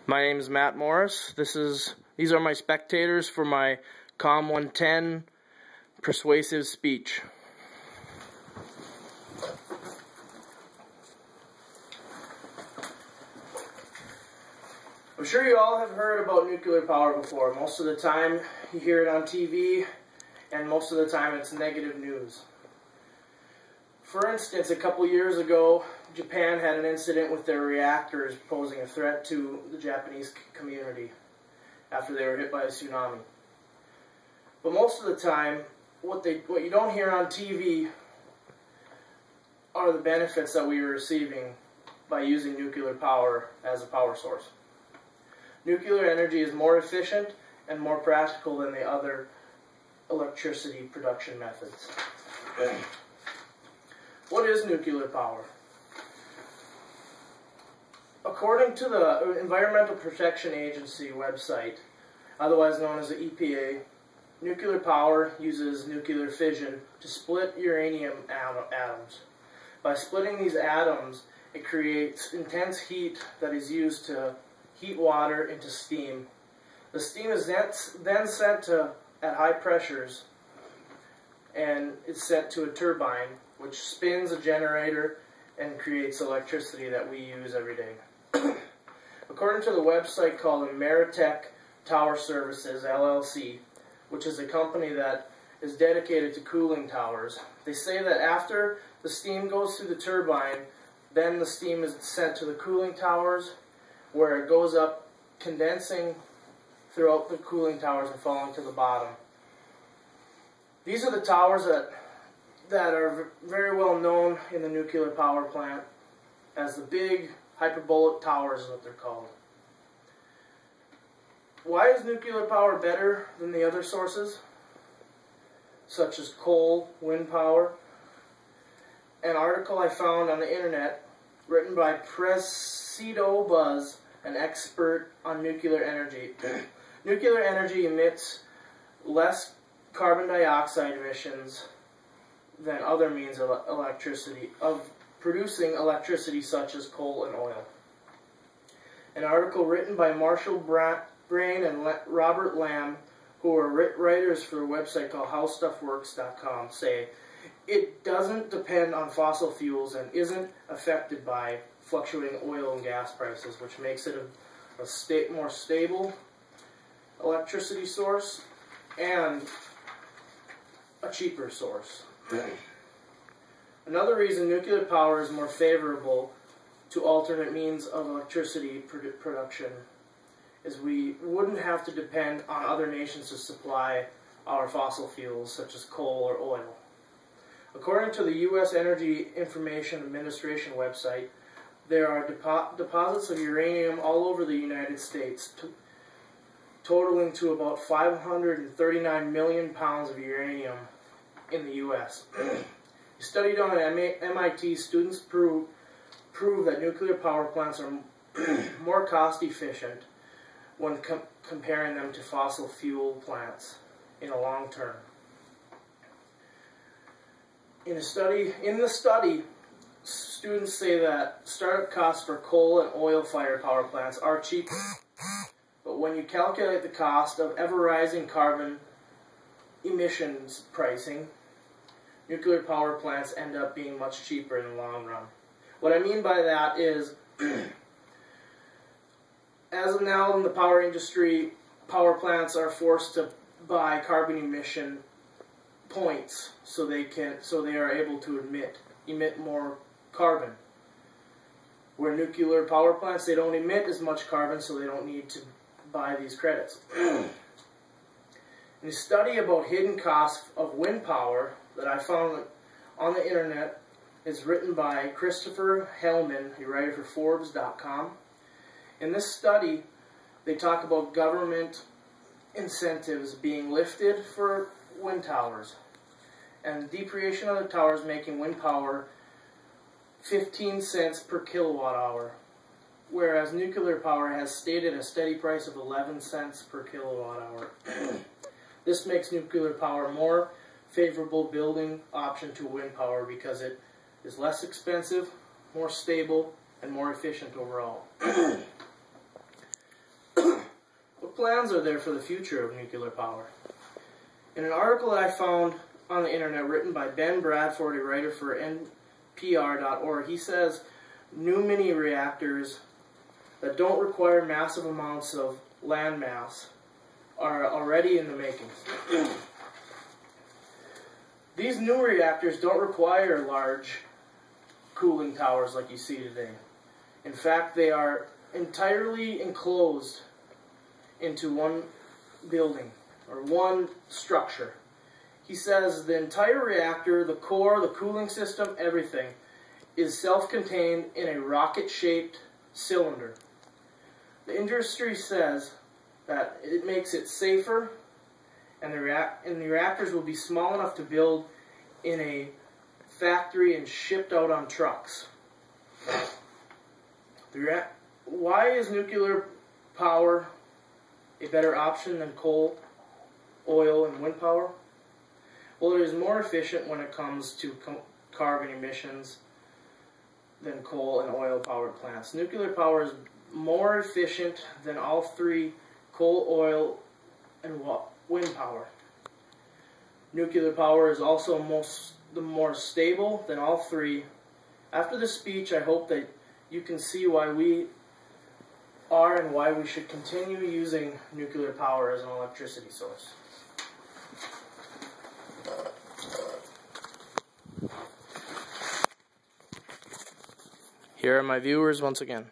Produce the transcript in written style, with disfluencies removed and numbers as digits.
My name is Matt Morris. These are my spectators for my COM 110 persuasive speech. I'm sure you all have heard about nuclear power before. Most of the time you hear it on TV, and most of the time it's negative news. For instance, a couple years ago, Japan had an incident with their reactors posing a threat to the Japanese community after they were hit by a tsunami. But most of the time, what you don't hear on TV are the benefits that we are receiving by using nuclear power as a power source. Nuclear energy is more efficient and more practical than the other electricity production methods. What is nuclear power? According to the Environmental Protection Agency website, otherwise known as the EPA, nuclear power uses nuclear fission to split uranium atoms. By splitting these atoms, it creates intense heat that is used to heat water into steam. The steam is then sent at high pressures and is sent to a turbine, which spins a generator and creates electricity that we use every day. According to the website called Ameritech Tower Services, LLC, which is a company that is dedicated to cooling towers, they say that after the steam goes through the turbine, then the steam is sent to the cooling towers, where it goes up, condensing throughout the cooling towers and falling to the bottom. These are the towers that are very well known in the nuclear power plant as the big hyperbolic towers is what they're called. Why is nuclear power better than the other sources, such as coal, wind power? An article I found on the internet written by Presido Buzz, an expert on nuclear energy. Nuclear energy emits less carbon dioxide emissions than other means of producing electricity such as coal and oil. An article written by Marshall Brain and Robert Lamb, who are writers for a website called HowStuffWorks.com, say it doesn't depend on fossil fuels and isn't affected by fluctuating oil and gas prices, which makes it a more stable electricity source and a cheaper source. Another reason nuclear power is more favorable to alternate means of electricity production is we wouldn't have to depend on other nations to supply our fossil fuels such as coal or oil. According to the U.S. Energy Information Administration website, there are deposits of uranium all over the United States, totaling to about 539 million pounds of uranium in the U.S. A study done at MIT, students prove that nuclear power plants are more cost efficient when comparing them to fossil fuel plants in the long term. In the study, students say that startup costs for coal and oil-fired power plants are cheaper, but when you calculate the cost of ever-rising carbon emissions pricing, nuclear power plants end up being much cheaper in the long run. What I mean by that is, as of now in the power industry, power plants are forced to buy carbon emission points so they are able to emit more carbon. Where nuclear power plants, they don't emit as much carbon, so they don't need to buy these credits. In a study about hidden costs of wind power that I found on the internet is written by Christopher Hellman, a writer for Forbes.com. In this study, they talk about government incentives being lifted for wind towers and depreciation of the towers making wind power 15 cents per kilowatt hour, whereas nuclear power has stated a steady price of 11 cents per kilowatt hour. This makes nuclear power more favorable building option to wind power because it is less expensive, more stable, and more efficient overall. what plans are there for the future of nuclear power? In an article that I found on the internet written by Ben Bradford, a writer for NPR.org, he says new mini reactors that don't require massive amounts of land mass are already in the making. These new reactors don't require large cooling towers like you see today. In fact, they are entirely enclosed into one building or one structure. He says the entire reactor, the core, the cooling system, everything is self-contained in a rocket-shaped cylinder. The industry says that it makes it safer, and the reactors will be small enough to build in a factory and shipped out on trucks. Why is nuclear power a better option than coal, oil, and wind power? Well, it is more efficient when it comes to carbon emissions than coal and oil powered plants. Nuclear power is more efficient than all three: coal, oil, and wind power. Nuclear power is also the more stable than all three. After this speech, I hope that you can see why we are and why we should continue using nuclear power as an electricity source. Here are my viewers once again.